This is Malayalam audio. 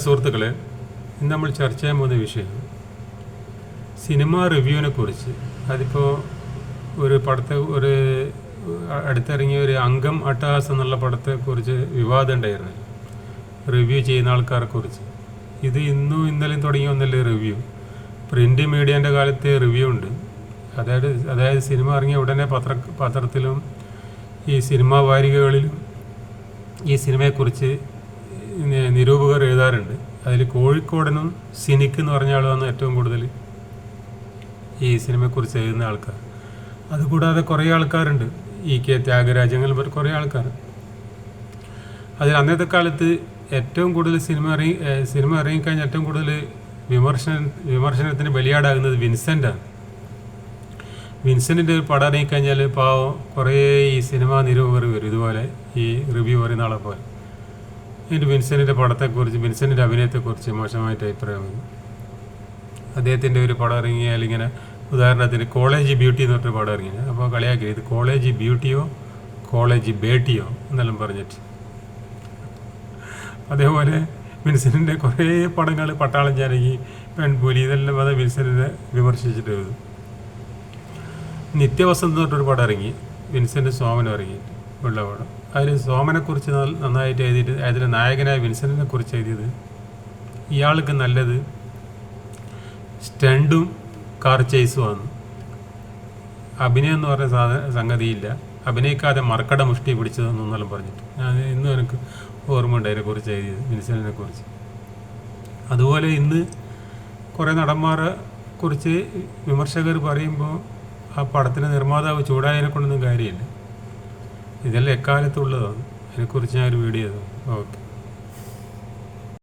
സുഹൃത്തുക്കളെ, ഇന്ന് നമ്മൾ ചർച്ച ചെയ്യാൻ പോകുന്ന വിഷയം സിനിമ റിവ്യൂവിനെ കുറിച്ച്. അതിപ്പോൾ ഒരു അടുത്തിറങ്ങിയ ഒരു അംഗം അട്ടഹാസം എന്നുള്ള പടത്തെക്കുറിച്ച് വിവാദം ഉണ്ടായിരുന്നു, റിവ്യൂ ചെയ്യുന്ന ആൾക്കാരെ കുറിച്ച്. ഇത് ഇന്നും ഇന്നലെയും തുടങ്ങി വന്നല്ലേ റിവ്യൂ. പ്രിൻ്റ് മീഡിയേൻ്റെ കാലത്ത് റിവ്യൂ ഉണ്ട്. അതായത് സിനിമ ഇറങ്ങിയ ഉടനെ പത്രത്തിലും ഈ സിനിമാ വാരികകളിലും ഈ സിനിമയെക്കുറിച്ച് നിരൂപകർ എഴുതാറുണ്ട്. അതിൽ കോഴിക്കോടനും സിനിക്ക് എന്ന് പറഞ്ഞ ആളാണ് ഏറ്റവും കൂടുതൽ ഈ സിനിമയെക്കുറിച്ച് എഴുതുന്ന ആൾക്കാർ. അതുകൂടാതെ കുറേ ആൾക്കാരുണ്ട്, കെ ത്യാഗരാജങ്ങൾ, കുറേ ആൾക്കാർ. അതിൽ അന്നത്തെ കാലത്ത് ഏറ്റവും കൂടുതൽ സിനിമ ഇറങ്ങിക്കഴിഞ്ഞാൽ ഏറ്റവും കൂടുതൽ വിമർശനത്തിന് ബലിയാടാകുന്നത് വിൻസെൻ്റാണ്. വിൻസെൻറ്റിൻ്റെ ഒരു പടം ഇറങ്ങിക്കഴിഞ്ഞാൽ പാവം കുറേ ഈ സിനിമാ നിരൂപകർ വരും, ഇതുപോലെ ഈ റിവ്യൂ പറയുന്ന ആളെ പോലെ. എന്നിട്ട് വിൻസെൻറ്റിൻ്റെ പടത്തെക്കുറിച്ച്, വിൻസെൻറ്റിൻ്റെ അഭിനയത്തെക്കുറിച്ച് മോശമായിട്ട് അഭിപ്രായം വന്നു. അദ്ദേഹത്തിൻ്റെ ഒരു പടം ഇറങ്ങിയാൽ ഇങ്ങനെ, ഉദാഹരണത്തിന് കോളേജ് ബ്യൂട്ടി എന്ന് പറഞ്ഞൊരു പടം ഇറങ്ങിയത്, അപ്പോൾ കളിയാക്കി ഇത് കോളേജ് ബ്യൂട്ടിയോ കോളേജ് ബേട്ടിയോ എന്നെല്ലാം പറഞ്ഞിട്ട്. അതേപോലെ വിൻസെൻറ്റിൻ്റെ കുറേ പടങ്ങൾ, പട്ടാളം ജാനകി, പെൺപുലി, ഇതെല്ലാം അത് വിൻസെൻറ്റിനെ വിമർശിച്ചിട്ട് എഴുതും. നിത്യവസന്ത് എന്ന് പറഞ്ഞൊരു പടം ഇറങ്ങി, വിൻസെൻ്റ് സോമനും ഇറങ്ങിയിട്ട് ഉള്ള പടം. അതിൽ സോമനെക്കുറിച്ച് നന്നായിട്ട് എഴുതിയിട്ട് അതിൽ നായകനായ വിൻസെൻറ്റിനെ കുറിച്ച് എഴുതിയത്, ഇയാൾക്ക് നല്ലത് സ്റ്റണ്ടും കാർ ചേസുമാണ്, അഭിനയം എന്ന് പറഞ്ഞ സംഗതിയില്ല, അഭിനയിക്കാതെ മർക്കട മുഷ്ടി പിടിച്ചതെന്നെല്ലാം പറഞ്ഞിട്ട് ഞാൻ ഇന്നും എനിക്ക് ഓർമ്മയുണ്ട് അതിനെക്കുറിച്ച് എഴുതിയത്, വിൻസെൻറ്റിനെ കുറിച്ച്. അതുപോലെ ഇന്ന് കുറേ നടന്മാരെ കുറിച്ച് വിമർശകർ പറയുമ്പോൾ ആ പടത്തിൻ്റെ നിർമ്മാതാവ് ചൂടായതിനെ കൊണ്ടൊന്നും കാര്യമില്ല. ഇതെല്ലാം എക്കാലത്തുള്ളതാണ്. അതിനെക്കുറിച്ച് ഞാനൊരു വീഡിയോ ചെയ്തു. ഓക്കെ.